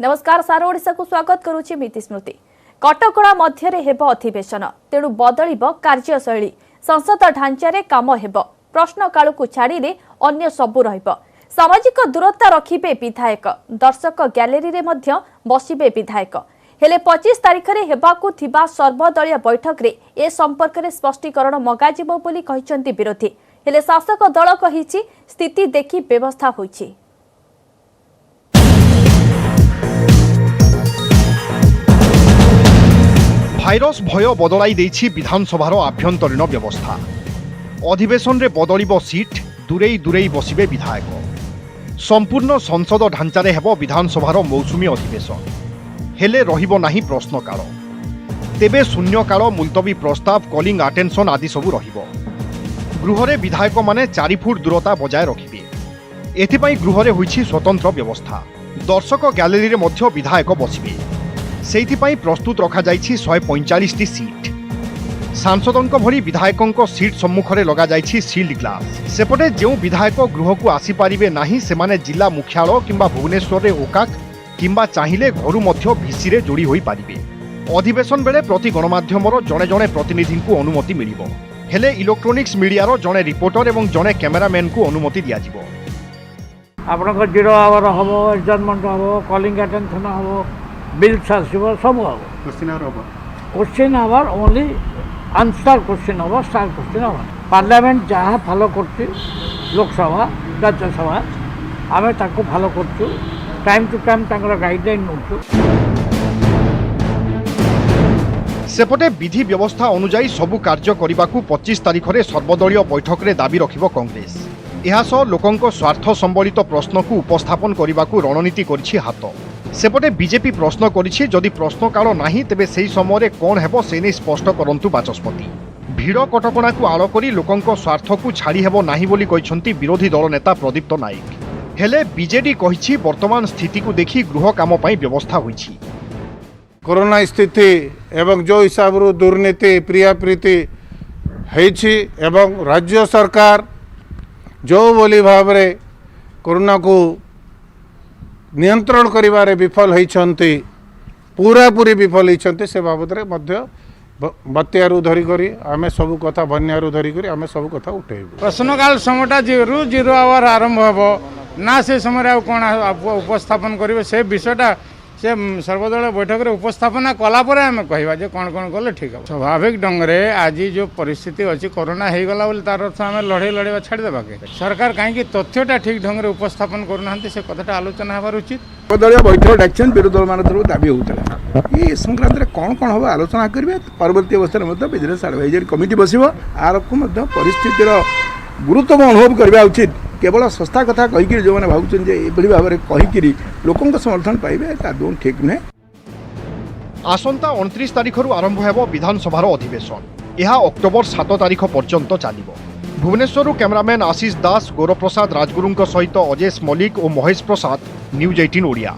नमस्कार सारा ओडिशा को स्वागत करुछि मिति स्मृति। कटकणा मध्य हेब अधिवेशन तेणु बदलिब कार्यशैली संसद ढांचारे काम हेब प्रश्नकाल को छाड़िले अन्य सबु रहिब सामाजिक दूरता रखिबे विधायक दर्शक गैलेरी रे मध्य बसिबे विधायक हेले 25 तारिख रे हेबाकु थिबा सर्वदलीय बैठक रे ए संपर्क रे स्पष्टीकरण मगाजिबो बोली कहिसंती विरोधी हेले शासक दल कहिछि स्थिति देखि व्यवस्था होइछि। भाइरस भय बदलाई देछि विधानसभार आभ्यंतरीण व्यवस्था अधिवेशन रे बदलिब सीट दूरेई दूरेई बसिबे विधायक संपूर्ण संसद ढांचारे हेब विधानसभार मौसुमी अधिवेशन हेले रहिबो नाही प्रश्नकाल तेबे शून्यकाल मुलतवी प्रस्ताव कॉलिंग अटेंशन आदि सबु रहिबो गृहरे विधायक माने 4 फुट दूरता बजाय रखिबे एथिपाई गृहरे होइछि स्वतंत्र व्यवस्था दर्शक गैलेरी रे मध्य विधायक बसिबे सेइथिपाई प्रस्तुत रखा जाइछि 145 टी सीट सांसदों भरी विधायकों सीट सम्मुखरे लगा जाइछि सील्ड ग्लास सेपटे जो विधायक गृह को आसी पारिबे नाही सेमाने जिला मुख्यालय किंबा भुवनेश्वर रे ओकाक किंबा चाहिए घरु मध्य भिसी रे जोड़ी होई पारिबे अधिवेशन बेले प्रति गणमाध्यमर जणे जणे प्रतिनिधि को अनुमति मिलिबो हेले इलेक्ट्रोनिक्स मीडियार जणे रिपोर्टर एवं जणे कैमरामैन को अनुमति दिया जिवो आपनकर 0 आवर हबो एडजर्नमेंट हबो कॉलिंग अटेंशन हबो बिल्स आसो सब हम question hour only answer question हम स्टार क्वेश्चन हम पार्लियामेंट जहाँ फॉलो कर लोकसभा राज्यसभा आम फॉलो कर टाइम टू टाइम गाइडलाइन नौ सेपटे विधि व्यवस्था अनुजाई सबु कार्य करने 25 तारिख में सर्वदलीय बैठक में दाबी रखिब कांग्रेस एहासह लोकंक स्वार्थ संबलित प्रश्न को उपस्थापन करने को रणनीति करिछि हाथ सेपटे बीजेपी प्रश्न करिछि जदि प्रश्नकाल नाही तेबे सेही समय कौन हेबो से नै स्पष्ट करंतु बाचस्पति भीड़ कटकणा को आड़ करी लोकंक स्वार्थ को छाड़ी हेबो नाही बोली कहिसंती विरोधी दल नेता प्रदीप्त नायक हेले बीजेडी कहिछि वर्तमान स्थिति को देखि गृह काम पई व्यवस्था होइछि कोरोना स्थिति एवं जो हिसाब रो दुर्नीति प्रिया प्रीति हेछि एवं राज्य सरकार जो बोली भाव रे कोरोना को नियंत्रण करिबारे विफल होइछन्ति पूरा पूरी विफल होइछन्ति से बाबद रे मध्य बत्यारू धरी करी आमे सब कथा बन्यारू धरी करी आमे सब कथा उठेबो प्रश्नकाल समयटा 0 आवर आरंभ हबो ना से समय आ कोन उपस्थापन करिवे से विषयटा से सर्वदलीय बैठक रे उपस्थापना कला परे आमे कहबा जे कोन कोन कले ठीक है स्वाभाविक ढंग रे आज जो परिस्थिति अछि कोरोना हे गला बोली तार अर्थ आमे लड़े लड़ेबा छाड़ी देबा के सरकार काहे कि तथ्यटा ठीक ढंग रे उपस्थापन करनांती से कथाटा आलोचना हबार उचित सर्वदलीय बैठक डाक्शन विरोधी दल मान तरफ दाबी होउतला ये संक्रांत रे कोन कोन हबा आलोचना करबे परवर्ती अवस्था रे मध्य बिजनेस एडवाइजरी कमिटी बसिबो आर को मध्य परिस्थिति रो गुरुत्व अनुभव करबा उचित केवल सस्ता कथा कहिकि जो माने भाबुछन जे एबडी भाव रे कहिकि लोकंक समर्थन पाइबे ता दोन ठीक नै आसंता 29 तारिख रु आरंभ हेबो विधानसभार अधिवेशन यह अक्टोबर 7 तारिख पर्यंत चलिबो भुवनेश्वर कैमरामैन आशीष दास गौरप्रसाद राजगुरुंक सहित अजेश मल्लिक और महेश प्रसाद न्यूज 18 ओडिया।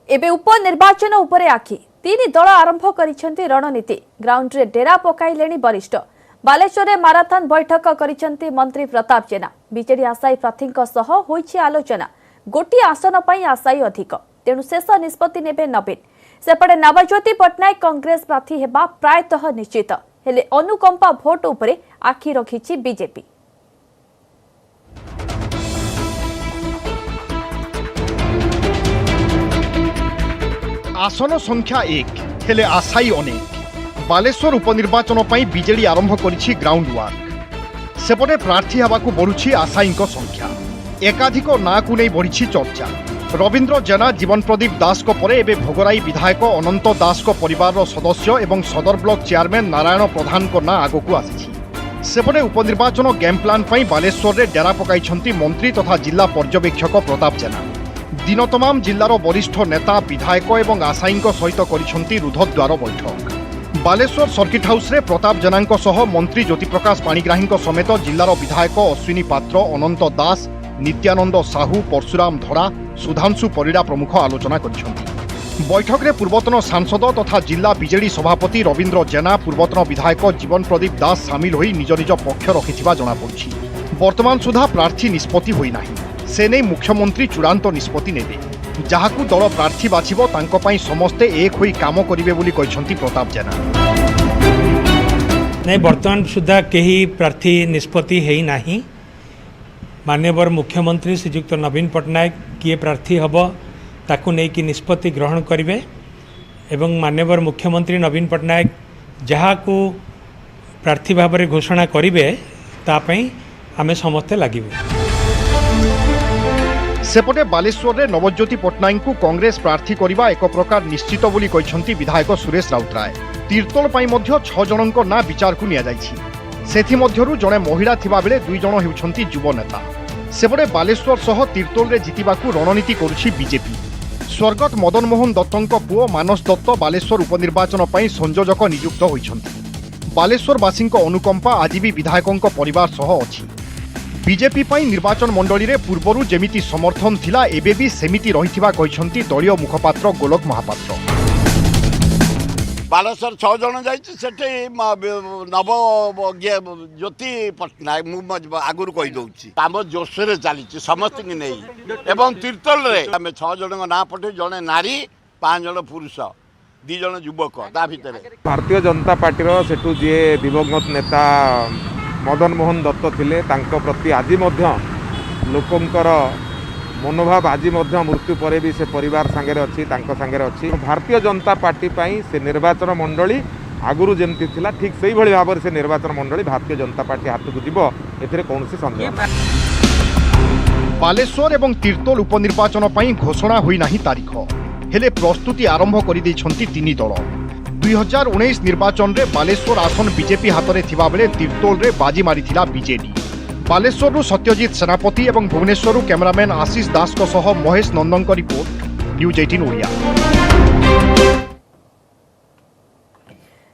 एबे उपनिर्वाचन उपरे आखि 3 दल आरंभ करिसेंती रणनीति ग्राउंड रे डेरा पकाइलेनी वरिष्ठ बालेश्वर रे माराथन बैठक करिसेंती मंत्री प्रताप जेना बीजेडी आशायी प्रार्थीक सह होइछि आलोचना गोटी आसन पई आशायी अधिक तेणु शेष निष्पत्ति नेबे नवीन सेपटे नवज्योति पट्टनायक कांग्रेस प्रार्थी हेबा प्रायतः निश्चित हेले अनुकंपा भोट उपरे आखि रखिछि बीजेपी। आसन संख्या 1 हेले आशायी अनेक बालेश्वर उपनिर्वाचन पई बीजेडी आरंभ करिछि ग्राउंड वर्क सेपटे प्रार्थी हेबाकु बढ़ुछि आशायीक संख्या एकाधिक ना को नै बढ़िछि चर्चा रविंद्र जेना जीवन प्रदीप दास को परे एबे भोगराई विधायक अनंत दास को परिवार सदस्य एवं सदर ब्लॉक चेयरमैन नारायण प्रधान को ना आगो को आसिछि सेपटे उपनिर्वाचन गेम प्लान पई बालेश्वर रे डेरा पकाइछन्ति मंत्री तथा जिला पर्यवेक्षक प्रताप जेना दिन तमाम जिल्लार वरिष्ठ नेता विधायक एवं आशायीक सहित करिछन्ति रुद्धद्वार बैठक बालेश्वर सर्किट हाउस रे प्रताप जेनांक सह मंत्री ज्योतिप्रकाश पाणिग्राही समेत जिल्लार विधायक अश्विनी पात्र अनंत दास नित्यानंद साहू परशुराम धड़ा सुधांशु परिड़ा प्रमुख आलोचना करिछन्ति बैठक रे पूर्वतन सांसद तथा जिला बीजेडी सभापति रविंद्र जेना पूर्वतन विधायक जीवन प्रदीप दास सामिल होई निज निज पक्ष रखिथिबा जଣା पड़छि वर्तमान सुधा प्रार्थी निष्पत्ति होई नाही से नहीं मुख्यमंत्री चूड़ांत निष्पत्ति नेबे जहाकू दल प्रार्थी बाछिबो तांको पई समस्ते एक होई काम करिवे बोली कहिसंती प्रताप जेना। नहीं बर्तमान सुधा कहीं प्रार्थी निष्पत्ति है नहीं। माननीय मुख्यमंत्री श्रीजुक्त नवीन पट्टनायक किए प्रार्थी हम ताकू नहीं कि निष्पत्ति ग्रहण करेंगे एवं माननीय मुख्यमंत्री नवीन पट्टनायक जहाँ को प्रार्थी भाव में घोषणा करेंगे तापई आमे समस्ते लगे। सेपटे बालेश्वर रे नवज्योति पट्टनायक को कांग्रेस प्रार्थी करबा एक प्रकार निश्चित बोली कहिसंती विधायक सुरेश राउतराय। तीर्तोल पाई मध्य 6 जनक ना विचार को निया जायछि। सेथि मध्यरु जणे महिला थिबा बेले 2 जण हेउछंती युव नेता। सेपटे बालेश्वर सह तीर्तोल रे जितिबाकू रणनीति करुछि बीजेपी। स्वर्गत मदन मोहन दत्तଙ୍କ पुओ मानस दत्त बालेश्वर उपनिर्वाचन पई संयोजक नियुक्त होइछंती। बालेश्वरवासीଙ୍କ अनुकंपा आज भी विधायकଙ୍କ परिवार सह अछि। बीजेपी पई निर्वाचन मंडली रे पूर्वरु जेमिति समर्थन थिला एबे भी सेमिति रहिथिबा कहिसंती दलीय मुखपात्र गोलक महापात्र। बालेश्वर 6 जन जाइए नव ज्योति पट्टनायक मुझे आगुरी कहीदे कम जोशे चली समस्त की नहीं एवं तीर्तोल आम 6 जन ना पठे जड़े नारी 5 जन पुरुष 2 जन युवक ता भितर भारतीय जनता पार्टी सेठू जी दिवंगत नेता मदन मोहन दत्त थिले तांको प्रति आज लोकंकर मनोभाव आज मृत्यु पर भी से परिवार सांगे अच्छी सांगे अच्छी। भारतीय जनता पार्टी पाई से निर्वाचन मंडली आगुरु जमती थिला ठीक सही भली भाव से निर्वाचन मंडली भारतीय जनता पार्टी हाथ को जीव एथिरे कौनसी संदेह नहीं। बालेश्वर एवं तीर्तोल उपनिर्वाचन पई घोषणा होई नाही तारीख हेले प्रस्तुति आरंभ करि दैछंती 3 दल। 2019 निर्वाचन रे बालेश्वर आसन बीजेपी हाथ रे थिबा बेले तीर्तोल रे बाजी मारिथिला बीजेडी। बालेश्वर सत्यजित सेनापति और भुवनेश्वर कैमरामैन आशीष दास को सह महेश नंदन का रिपोर्ट न्यूज 18 ओडिया।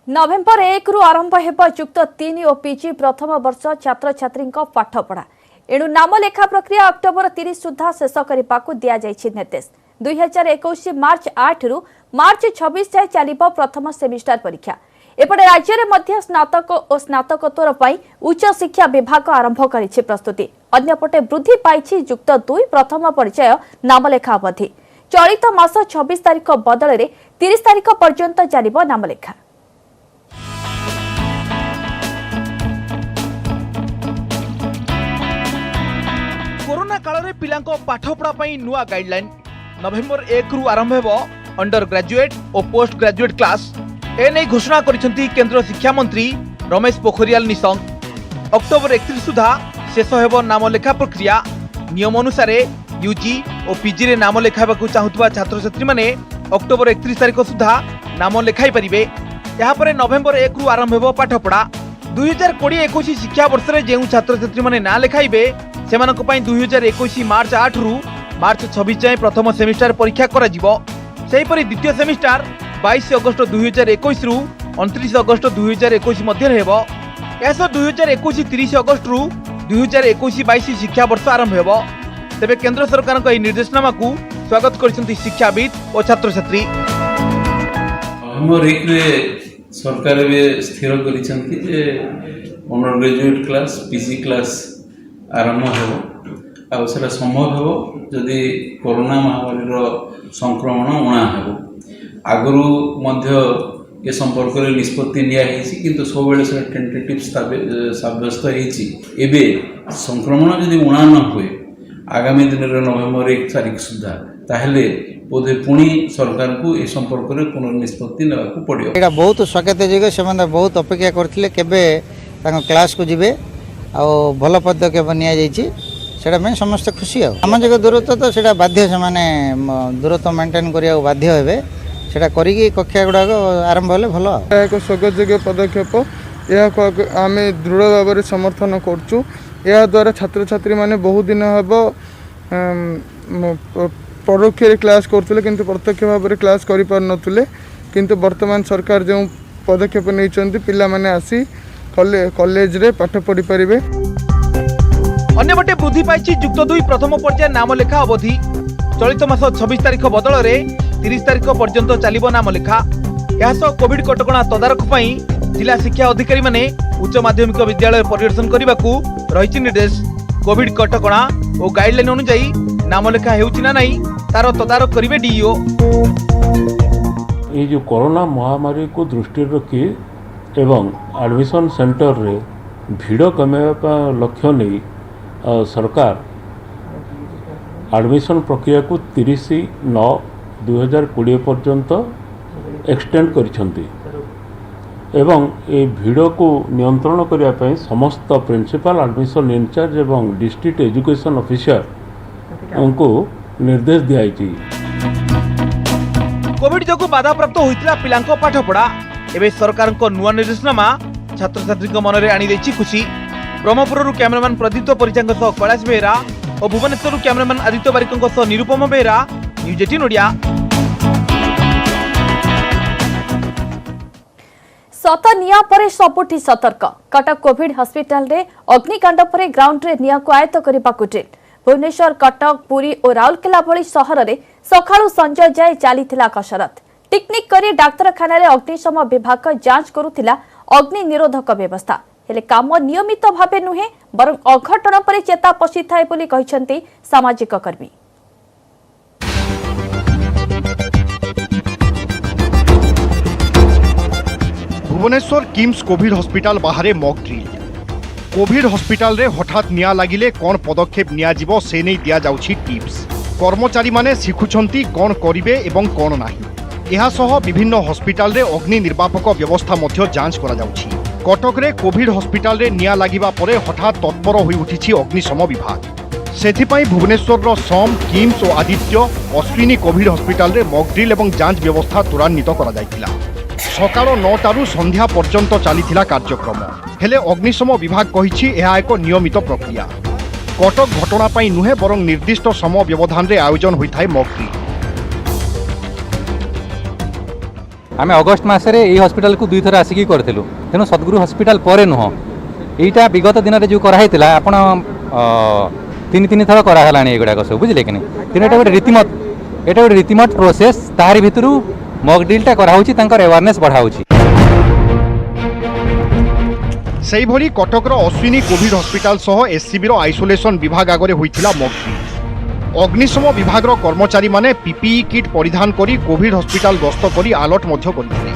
नवेम्बर 1 रु आरंभ हेब युक्त 3 और पीजी प्रथम वर्ष छात्र छात्री पाठपढ़ा। एणु नाम लेखा प्रक्रिया अक्टोबर 30 सुधा शेष करने दिया निर्देश। 2021 मार्च 8 रु मार्च 26 जाए चलिब प्रथम सेमिस्टर परीक्षा। एपटे राज्य में मध्य स्नातक और स्नातकोत्तर पई उच्च शिक्षा विभाग आरंभ करिछि प्रस्तुति। अन्यपटे वृद्धि पाइछि युक्त 2 प्रथम परिचय नामलेखा अवधि। चलित मास 26 तारिख बदल में 30 तारिख पर्यंत चलिब नामलेखा। कोरोना काल में पिलांको पाठपढ़ा पई नुआ गाइडलाइन नवेम्बर 1 रु आरंभ हेबो अंडर ग्रेजुएट और पोस्ट ग्रेजुएट क्लास। एने घोषणा करिसेंती केंद्र शिक्षा मंत्री रमेश पोखरियाल निशंक। अक्टोबर 31 सुधा शेष हेबो नामलेखा प्रक्रिया। नियम अनुसार यूजी और पीजी रे नाम लेखाइबाकू चाहुतबा छात्र छात्री माने अक्टोबर 31 तारिख सुधा नाम लेखाई परिबे। या परे नवेम्बर 1 रु आरंभ हेबो पाठपढ़ा। 2020-21 शिक्षा वर्ष रे जेउ छात्र छात्री माने ना लेखाइबे सेमानक पई 2021 मार्च 8 रु मार्च 26 जाए प्रथम सेमिस्टर परीक्षा करा जिवो। सेही परि द्वितीय सेमिस्टर 22 अगस्त 2021 रु 29 अगस्त 2021 मध्य हेबो। एस 2021-30 अगस्त रु 2021-22 शिक्षा वर्ष आरंभ हेबो। तेबे केंद्र सरकार को निर्देशनामा को स्वागत करछंती शिक्षाविद और छात्र छात्री। हमर एक सरकार भी स्थिर करिछंती जे undergraduate class PG class आरंभ हेबो। आ सेटा संभव हेबो जदि कोरोना महामारी रो संक्रमण उणा हेबो। आगुरु मध्य ए संपर्क रे निष्पत्ति निया हेछि किंतु सबेले से टेंटेटिव साब्यस्त हेछि। एबे संक्रमण जदि उणा न होए आगामी दिन रे नवेम्बर 1 तारिख सुधा ताहले बोधे पुणी सरकार को ए संपर्क रे पुनर्निष्पत्ति नेबा को पड़ियो। एटा बहुत स्वागत जगह से बहुत अपेक्षा करथिले केबे ताको क्लास को जिबे आ भल पदक्षेप निया जाइछि सेटा में समस्त खुशी आ। सामाजिक दूरत्व तो सेटा बाध्य से माने दूरत्व मेंटेन करिया बाध्य हेबे सेटा करिकि कक्षा गुडा आरंभ होले भलो। एक स्वागत जगह पदक्षेप या आम दृढ़ भाव में समर्थन करछु। या द्वारा छात्र छात्री माने बहुत दिन हेबो परोक्ष क्लास करथुले किंतु प्रत्यक्ष भाव में क्लास करि पार नथुले किंतु वर्तमान सरकार जो पदक्षेप नैचंती पिला माने आसी कॉलेज रे पाठ पढ़ी परिबे। अन्यपटे वृद्धि पाइछि युक्त 2 प्रथम पर्याय नाम लेखा अवधि। चलित मास 26 तारिख बदल में 30 तारिख पर्यंत चलिब नाम लेखा। यासह कोविड कटकणा तदारख पई जिला शिक्षा अधिकारी माने उच्च माध्यमिक विद्यालय परिदर्शन करने को रही निर्देश। कोविड कटकणा और गाइडलाइन अनुसार नामलेखा हेउछि ना नहीं तार तदारक करिवे डीईओ। ये जो कोरोना महामारी को दृष्टि रखी एवं एडमिशन सेंटर रे भीड़ कमेवा लक्ष्य नहीं सरकार एडमिशन प्रक्रिया को 30/9/2020 पर्यंत एक्सटेंड करिसेंती एवं ये भीड़ को नियंत्रण करने पर समस्त प्रिंसिपल एडमिशन इंचार्ज एवं डिस्ट्रिक्ट एजुकेशन ऑफिसर उनको निर्देश दिया। कोविड जो बाधा प्राप्त होता पिलांको पाठपढ़ा एवं सरकार नुआ निर्देशनामा छात्र छात्री मन में आनी खुशी। ब्रह्मपुर कैमरामैन प्रदीप्त परिचा सह कैलाश बेहरा और भुवनेश्वर कैमरामैन आदित्य बारिकों सह निरुपम बेहरा, न्यूज 18 ओडिया। सत निया परे सबुठी सतर्क। कटक कोविड हॉस्पिटल रे अग्निकांड परे ग्राउंड रे निया को आयत्त करबा ड्रिल। भुवनेश्वर, कटक, पुरी और राउरकेला भली सहर रे सखाळु संजय जाए चलीथिला कसरत। टिकनिक करी डाक्तरखाना रे अग्निशम विभाग जांच करुथिला अग्नि निरोधक व्यवस्था। हेले काम नियमित भावे नुहे बरं अघटन परे चेता पसी थाए बोली कहिसंती सामाजिक कर्मी। भुवनेश्वर किम्स कोविड हॉस्पिटल बाहर मॉक ड्रिल। कोविड हॉस्पिटल रे हठात निया लागिले कौन पदक्षेप निया जिवो से नहीं दिया जाउछि टिप्स। कर्मचारी माने शिखुछंती कौन करिवे एवं कौन नाही। एहा सह विभिन्न हॉस्पिटल रे अग्नि निर्वापक व्यवस्था मध्य जांच करा जाउछि। कटक रे कोविड हॉस्पिटल रे निया लागिबा परे हठात तत्पर होई उठिछि अग्निशम विभाग। सेथिपाई भुवनेश्वर सम, किम्स और आदित्य, अश्विनी कोविड हॉस्पिटल रे मॉक ड्रिल एवं जांच व्यवस्था त्वरान्वित करा जायतिला। सकाळ 9टारू संध्या पर्यंत चलीथिला कार्यक्रम। हेले अग्निशम विभाग कहिछि एहा एक नियमित प्रक्रिया। कटक घटना पाई नुहे बरं निर्दिष्ट समय व्यवधान रे आयोजन होइथाय मॉक ड्रिल। आम अगस्ट मसरे ये हॉस्पिटल को 2 थर आसिक करथिलु तेणु सद्गुरु हॉस्पिटल पर नुह यहीटा विगत दिन में जो कराई आपण 3 थर कराला एगुड़ाक सब बुझे कि नहीं। तेणु गोटे रीतिमत प्रोसेस ताहारी भितर मॉक ड्रिलटा कराउछि तांकर अवेयरनेस बढ़ाउछि। सेहिभली कटकर अश्विनी कोविड हॉस्पिटल सह एससीबी आइसोलेशन विभाग आगे होइथिला मॉक ड्रिल। अग्निशम विभाग कर्मचारी माने पीपीई किट परिधान करी कोविड हॉस्पिटल गस्त करी अलर्ट मध्य करथिले।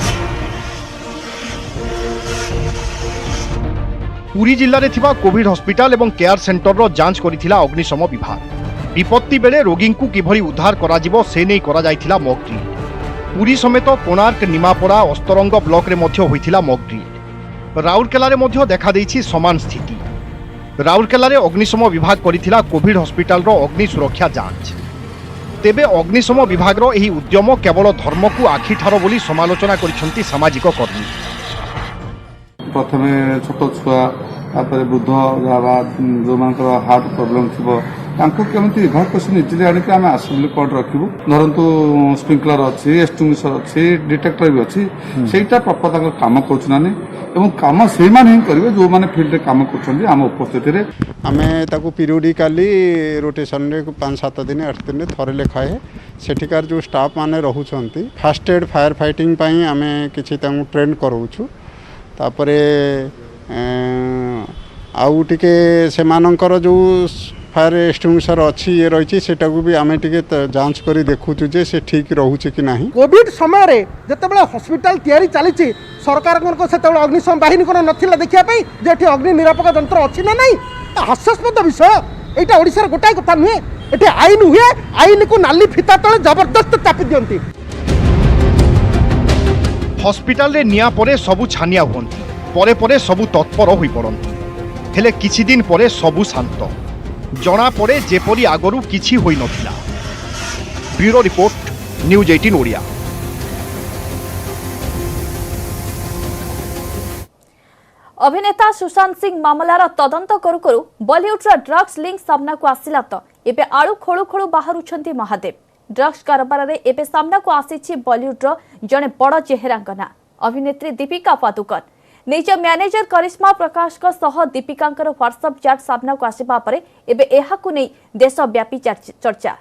पुरी जिल्ला रे थिबा कोविड हॉस्पिटल एवं केयर सेंटर रो जांच करिथिला अग्निशम विभाग। विपत्ति बेले रोगी को किभली उद्धार करा जिवो से नै करा जायथिला मॉक ड्रिल। पुरी समेत कोणार्क, निमापड़ा, अस्तरंग ब्लॉक रे मध्य होइथिला मॉक ड्रिल। राउरकेला रे मध्य देखा देइछि समान स्थिति। राउरकेला रे अग्निशम विभाग करिथिला कोविड हॉस्पिटल रो अग्नि सुरक्षा जांच। तेबे अग्निशम विभाग रो एही उद्यम केवल धर्म को आखि ठारो बोली समालोचना करिसंती सामाजिक कर्मी। प्रथमे छोट छुआ तापर वृद्ध जावा जो मानकर हार्ट प्रॉब्लम थिबो तांको केमति इभाकुएशन इजिली आनि के हम असेंबली पॉइंट रखिबु। धरंतु स्प्रिंकलर अछि, एक्सटिंग्विशर अछि, डिटेक्टर भी अछि, सेटा प्रॉपर तांको काम करछु नानी एवं काम से माने ही करिवे जो माने फील्ड रे काम करछन्ती हम उपस्थिति रे। आमे ताको पीरियडिकली रोटेशन रे 5-7 दिन 8 दिन थरे लेखाए सेठिकार जो स्टाफ माने रहउछन्ती फर्स्ट एड फायर फाइटिंग पई आमे किछि तांको ट्रेन करउछु। तापरे आउ टिके से मानकर जो फायर एक्सटिंग्विशर अच्छी ये रही सेटाको भी आमे टिके जांच करी देखुछु जे से ठीक रहउछि कि नाही। कोविड समय रे जतेबेले हॉस्पिटल तयारी चली सरकार को सेतेबेले अग्निशम बाहिनी को नथिला देखिया पई जे एठी अग्नि निरापक यंत्र अछि ना नाही। हास्यास्पद विषय एटा ओडिसा रे गोटाय कथा नुहे। एठी आईन हुए, आईन को नाली फिता तले जबरदस्त चापी दियंती। हॉस्पिटल रे निया परे सबु छानिया हुअंती, परे परे सबु तत्पर होई पड़ंती। हेले किछि दिन परे सबु शांत जना पड़े जेपरी आगरू किछि होई नथिला। Bureau report, news 18 Odia. अभिनेता सुशांत सिंह मामलार तदंत करू करू बॉलीवुड ड्रग्स लिंक सामना को आसिला तो एबे आळु खोळु खोळु बाहरुछंती महादेव। ड्रग्स कारोबार रे एबे सामना को आसीछि बॉलीवुड जने बड़ चेहरांक ना अभिनेत्री दीपिका पादुकोण। निज मैनेजर करिश्मा प्रकाश को सह दीपिकांकर व्हाट्सएप चैट सामना को आसिबा परे एबे एहाकु नै देशव्यापी चर्चा।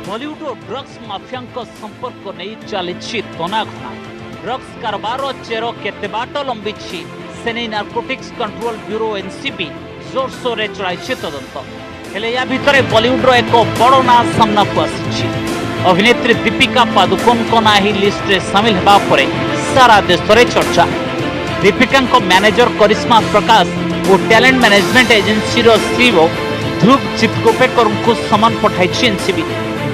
बॉलीवुड और ड्रग्स माफिया संपर्क नहीं चली तनाघना। ड्रग्स कारबार चेर केते बाट लंबी से नहीं नार्कोटिक्स कंट्रोल ब्यूरो एनसीबी जोरसोर रे चलाई तदंत हेले या भितर बॉलीवुड रो एक बड़ ना सामना को आसी अभिनेत्री दीपिका पादुकोण को ना ही लिस्ट रे शामिल हेबा परे सारा देश रे चर्चा। दीपिका को मैनेजर करिश्मा प्रकाश और टैलेंट मैनेजमेंट एजेंसी रो सीईओ ध्रुव चितकोपेकर को समन पठाई एनसीबी।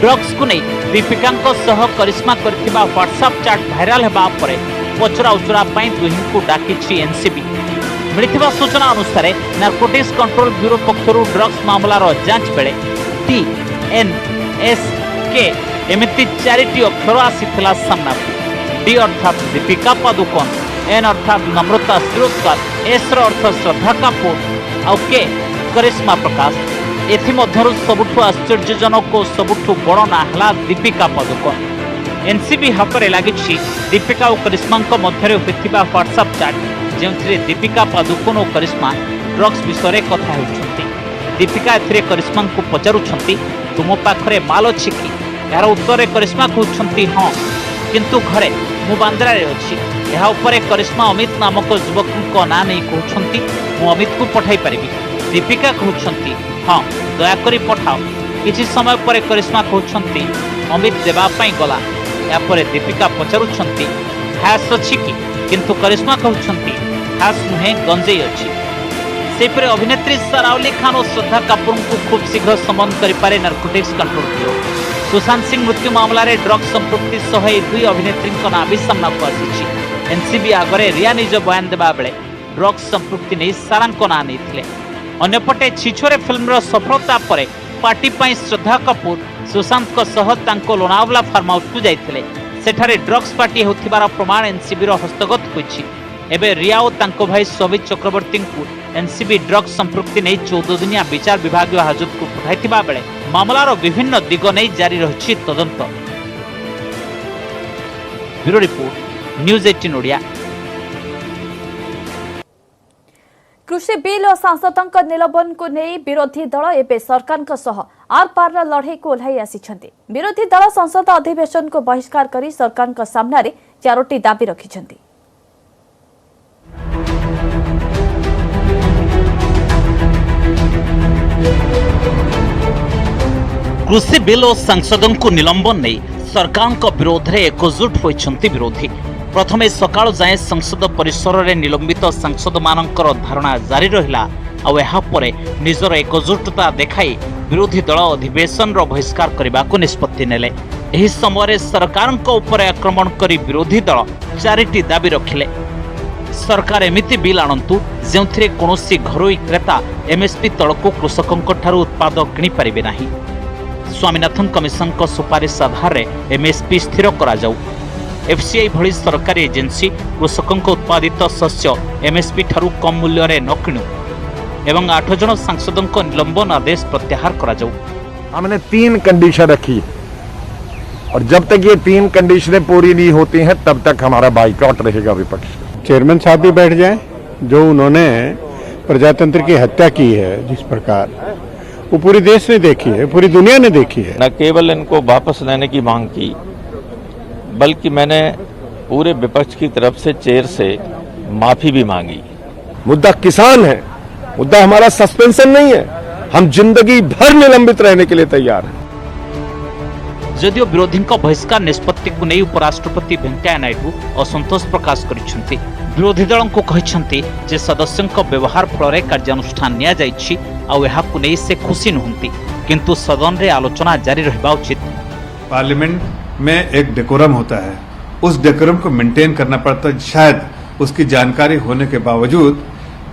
ड्रग्स को नहीं दीपिका सह करिश्मा करथिबा व्हाट्सएप चैट वायरल हेबा परे पचरा उचरा दुहिं को डाकी एनसीबी। मिलिथिबा सूचना अनुसार नार्कोटिक्स कंट्रोल ब्यूरो पक्षरु ड्रग्स मामलार जांच बेले DNSK एमिति 4टी अक्षर आसीथिला सामना। D अर्थात दीपिका पादुकोण, N अर्थात नम्रता शिरोडकर, S अर्थ श्रद्धा कपूर और K करिश्मा प्रकाश। एथिमध्यरु सबुठु आश्चर्यजनक और सबुठु बड़ ना हला दीपिका पादुकोण। एनसीबी हाथ में लगी दीपिका और करिश्मा मध्य होता व्हाट्सएप चैट जो दीपिका पादुकोण और करिश्मा ड्रग्स विषय कथा होती। दीपिका ए करिश्मा को पचारुंट तुम पाखे माल अच्छी कि यार उत्तर करिश्मा कहते हाँ किंतु घरे मु बांद्रा अच्छी। यह करिश्मा अमित नामक युवक ना नहीं कहते मु अमित को पठाई पारि। दीपिका कहते हाँ दयाकोरी पठाओ। किसी समय पर करिश्मा कहते अमित देवाई गला। यापर दीपिका पचारुंट हैश अच्छी कि किंतु करिश्मा कहते हैश नुहे गंजेई अच्छी। सेपरे अभिनेत्री सारा अली खान और श्रद्धा कपूर को खूब शीघ्र समन करें narcotics control bureau. Sushant Singh मृत्यु मामला रे ड्रग्स संपृक्ति सह दुई अभिनेत्री ना भी सामना को आसी। एनसीबी आगे रिया निज बयान देवा बेले ड्रग्स संपृक्ति नहीं सारा ना नहीं। अन्यपटे छिछोरे फिल्म सफलता पर पार्टी पाई श्रद्धा कपूर सुशांत सह लोनावला फार्म हाउस को जाइथिले। सेठारे ड्रग्स पार्टी होथिबार प्रमाण एनसीबी हस्तगत होइछि। एबे रिया और तांको भाई सौभिक चक्रवर्ती को एनसीबी ड्रग्स संपृक्ति नहीं 14 दिनिया विचार विभाग हाजत को पठाइथिबा बेले मामलार विभिन्न दिग नहीं जारी रहिछि तदंत। Bureau report news 18 Odia. कृषि बिल और सांसदों निलंबन को नहीं विरोधी दल एवं सरकार सह आर पार लड़े को ओह्लाई आसिछन्ति। विरोधी दल संसद अधिवेशन को बहिष्कार करी सरकार सामने 4टी दाबी रखिछन्ति। कृषि बिल और सांसदों को निलंबन नहीं सरकार को विरोध में एकजुट होइछन्ति विरोधी। प्रथमे सकाळ जाए संसद परिसर में निलंबित सांसद मानकर धारणा जारी रहिला और यहाँ परे निजर एकजुटता देखाई विरोधी दल अधिवेशन बहिष्कार करने को निष्पत्ति नेले। एही समय सरकार ऊपर आक्रमण करी विरोधी दल 4टी दाबी रखिले। सरकार एमिति बिल आणंतु जेउथिरे कोनोसी घरोई क्रेता एमएसपी तळको कृषकंक ठारू उत्पाद किनि पारिबे नाही। स्वामीनाथन कमिशन को सुपारिश आधार में एमएसपी स्थिर करा जाऊ। एफसीआई भली सरकारी एजेंसी कृषकों उत्पादित शस्य एमएसपी ठारू कम मूल्य रे न किणु एवं 8 जन सांसदों को निलंबन आदेश प्रत्याहार करा जाऊ। हमने 3 कंडीशन रखी और जब तक ये 3 कंडीशनें पूरी नहीं होती हैं तब तक हमारा बाइकआउट रहेगा विपक्ष। चेयरमैन साहब भी बैठ जाएं। जो उन्होंने प्रजातंत्र की हत्या की है जिस प्रकार वो पूरे देश ने देखी है, पूरी दुनिया ने देखी है। न केवल इनको वापस लेने की मांग की बल्कि मैंने पूरे विपक्ष की तरफ से चेयर से माफी भी मांगी। मुद्दा किसान है, मुद्दा हमारा सस्पेंशन नहीं है। हम जिंदगी भर निलंबित रहने के लिए तैयार हैं। जदियो विरोधी बहिष्कार निष्पत्ति को नहीं उपराष्ट्रपति वेंकैया नायडू असंतोष प्रकाश करिसेंति। विरोधी दल को कहिसेंति जे सदस्यों व्यवहार फल कार्यानुष्ठान निया जाइछि आउ एहाकु नै से खुशी नहुंती किंतु सदन रे आलोचना जारी रहबा उचित। पार्लियामेंट में एक डेकोरम होता है, उस डेकोरम को मेंटेन करना पड़ता है। शायद उसकी जानकारी होने के बावजूद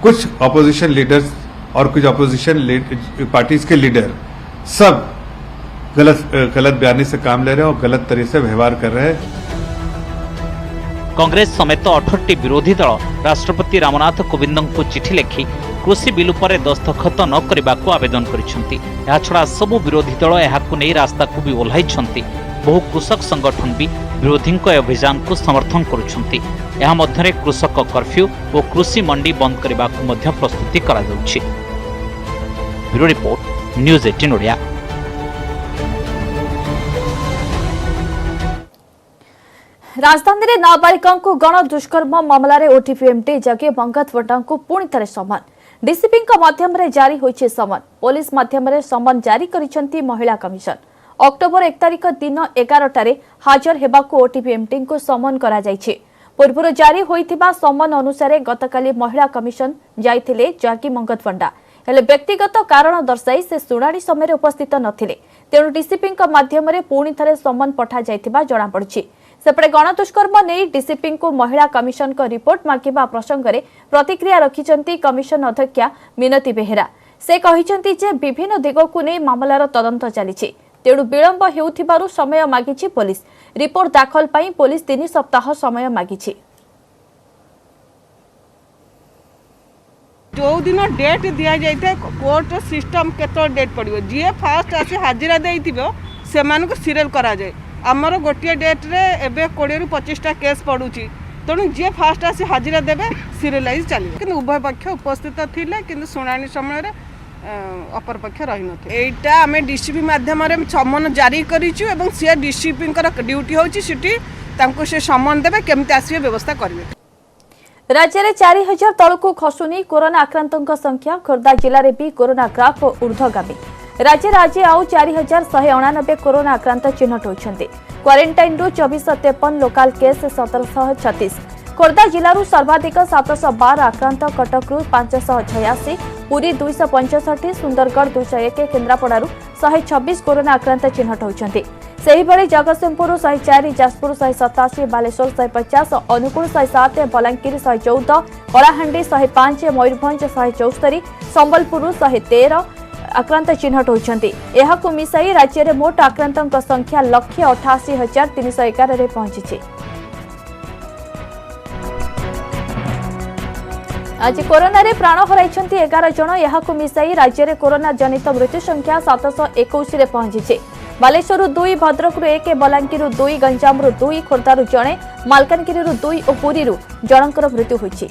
कुछ ऑपोजिशन लीडर्स और कुछ ऑपोजिशन पार्टीज के लीडर सब गलत बयानी से काम ले रहे हैं और गलत तरीके से व्यवहार कर रहे हैं। कांग्रेस समेत 18टी विरोधी दल राष्ट्रपति रामनाथ कोविंद को चिठी लिखि कृषि बिल पर दस्तखत न करने को आवेदन करा। सबु विरोधी दल यह रास्ता को भी ओह्लाइछन्ति। बहु कृषक संगठन भी विरोधी अभियान को समर्थन करुछन्ति। यह मध्यरे कृषक कर्फ्यू और कृषि मंडी बंद करने को प्रस्तुति करा जाउछि। Bureau report news 18 Odia. राजधानी में नाबालिका गण दुष्कर्म मामलें ओटीपीएमटी जगे मंगतवटा को पुणी थे समन डीसीपी माध्यम जारी होइछे समन पुलिस माध्यम समन जारी करिसेंती महिला कमिशन अक्टोबर 1 तारिख दिन 11टारे हाजर हेबाकू ओटीपीएमटी को समन करा जाइछे पूर्व जारी होइथिबा समन अनुसार गतकाली महिला कमिशन जाइथिले जागी मंगतवंडा हेले व्यक्तिगत कारण दर्शाई से शुणाणी समय उपस्थित नथिले तेणु डीसीपी माध्यम पुणी थे समन पठा जाइथिबा जणा पड़छि सेपटे गणदुष्कर्म नहीं डीसीपी को महिला कमिशन को रिपोर्ट मागिबा प्रसंग में प्रतिक्रिया रखिछंती कमिशन अध्यक्षा मिनती बेहेरा से कहिछंती जे विभिन्न दिग को नहीं मामलार तदंत चलीछि तेणु विलंब हेउथिबारु समय मागिछि पुलिस रिपोर्ट दाखल पाई पुलिस 3 सप्ताह समय मागिछि जो दिन डेट दि जाए कोर्ट सिस्टम केत डेट पड़ो जी फास्ट आसी हाजिरा देथिबो सेमानक सीरियल करा जाए आमर गोटे डेट रे एबे 20 ରୁ 25टा केस पड़ुची तेणु जी फास्ट आसी हाजिरा देबे सीरियलाइज चलिए कि उभय पक्ष उपस्थित थिले किंतु सुनानी समय रे अपर पक्ष रही नथे एटा आमे डीसीपी माध्यम रे समन जारी करिछु एवं से डीसीपी कर ड्यूटी होची सिटी तांको से समन देबे केमते आसीबे व्यवस्था करबे राज्य में 4000 तलकू खसुनी कोरोना आक्रांतों संख्या खोर्धा जिले में भी कोरोना ग्राफ ऊर्ध्वगामी राज्य में आज आउ 4189 कोरोना आक्रांत चिन्हट होती क्वारेन्टाइन 2453 लोकाल केस 1736 खोर्धा जिलू सर्वाधिक 712 आक्रांत कटक 586 पुरी 265 सुंदरगढ़ 201 केन्द्रापड़ा 126 कोरोना आक्रांत चिन्हट होती जगतसिंहपुर 104 जाजपुर 187 बालेश्वर 150 अनुगुल 107 बलांगीर 114 कलाहांडी 105 मयूरभंज 174 संबलपुर 113 आक्रांत चिन्हट होती मिसाई राज्य में मोट आक्रांतों संख्या 1,88,311 रे पहुंची। आज कोरोना रे प्राण हराई 11 जन यहाकू मिसाई राज्य में कोरोना जनित मृत्यु संख्या 721 रे पहुंची बालेश्वर 2 भद्रक 1 बलांगीर 2 गंजाम 2 खोर्धारू जड़े मालकानगिरी 2 और पुरी जनकर मृत्यु होइछि।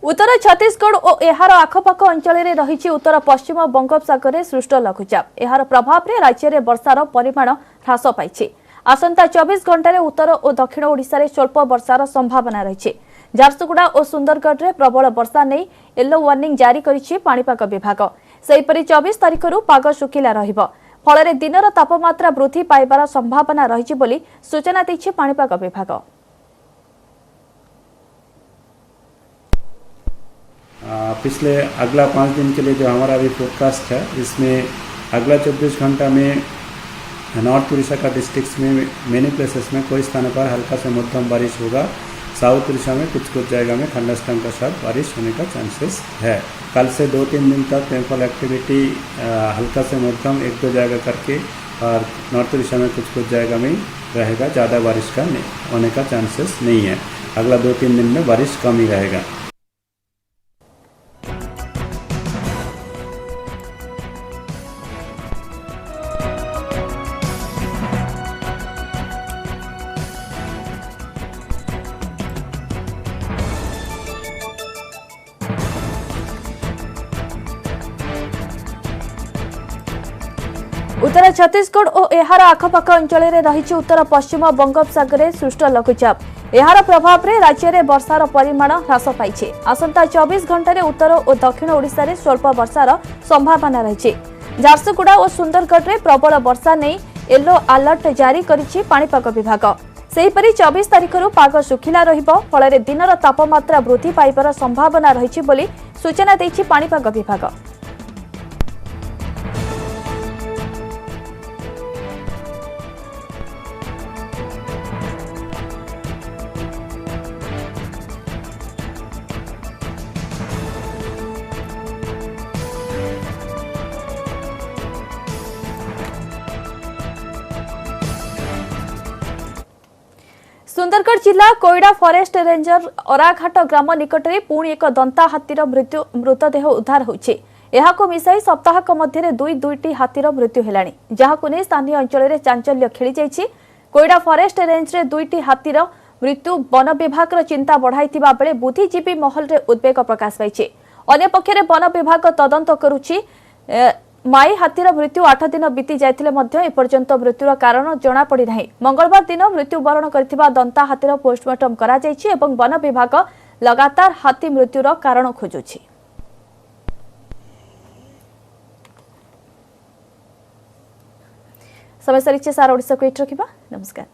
उत्तर छत्तीसगढ़ और एहार आखपाख अंचल में रही उत्तर पश्चिम बंगोपसागर सृष्ट लघुचाप यार प्रभाव में राज्य में वर्षार परिमाण ह्रास पाई आसंता 24 घंटे उत्तर और दक्षिण ओडिशा रे स्वल्प वर्षार संभावना रही झारसुगुड़ा और सुंदरगढ़ में प्रबल वर्षा नहीं येलो वार्निंग जारी करिछि पाणीपाग विभाग सेहीपरि 24 तारिख पाग सुखिला रहिबो फल दिनर तापमात्रा वृद्धि पाइबार संभावना रही बोली सूचना दैछि पाणीपाग विभाग। पिछले अगला 5 दिन के लिए जो हमारा अभी फोरकास्ट है इसमें अगला 24 घंटा में नॉर्थ उड़ीसा का डिस्ट्रिक्ट्स में मेनी प्लेसेस में कोई स्थान पर हल्का से मध्यम बारिश होगा। साउथ उड़ीसा में कुछ जगह में थंडरस्टॉर्म के साथ बारिश होने का चांसेस है। कल से 2-3 दिन तक रेनफॉल एक्टिविटी हल्का से मध्यम 1-2 जगह करके और नॉर्थ उड़ीसा में कुछ जगह में रहेगा। ज़्यादा बारिश का होने का चांसेस नहीं है। अगला 2-3 दिन में बारिश कम ही रहेगा। उत्तर छत्तीसगढ़ और एहार आखपाख अंचल में रही उत्तर पश्चिम बंगोपसागर सृष्ट लघुचाप यार प्रभाव में राज्य में वर्षार परिमाण ह्रास पाई आसंता 24 घंटे उत्तर और दक्षिण ओडिशा रे स्वल्प वर्षार संभावना रही झारसुगुड़ा और सुंदरगढ़ में प्रबल वर्षा नहीं येलो अलर्ट जारी करिछि पाणीपाग विभाग सेहीपरि 24 तारिख पाग सुखिला रहिबो फल दिनर तापमात्रा वृद्धि पाइबार संभावना रही बोली सूचना दैछि पाणीपाग विभाग। सुंदरगढ़ जिला कोईडा फॉरेस्ट रेंजर अराघाट ग्राम निकट में पुणी एक दंता हाथीर मृतदेह उद्धार होछि। एहाको मिसाई सप्ताहक मध्य दुईटी हाथीर मृत्यु हेलाणी जहाको ने स्थानीय अंचल में चांचल्य खेली जाइछि। कोईडा फॉरेस्ट रेंज रे दुईटी हाथीर मृत्यु वन विभाग चिंता बढ़ाइथिबा बेले बुद्धिजीवी महल रे उद्वेग प्रकाश पाइछि। अन्य पक्षरे वन विभाग तदंत करुछि। माई हाथीर मृत्यु 8 दिन बीती जाइथिले मध्य एपर्यंत मृत्युर कारण जना पड़ी नाही। मंगलवार दिन मृत्युवरण करथिबा दंता हाथीर पोस्टमार्टम करा जायछि एवं वन विभाग लगातार हाथी मृत्युर कारण खोजुछि। समय सरिचे सारा ओडिसा को एट रखिबा। नमस्कार।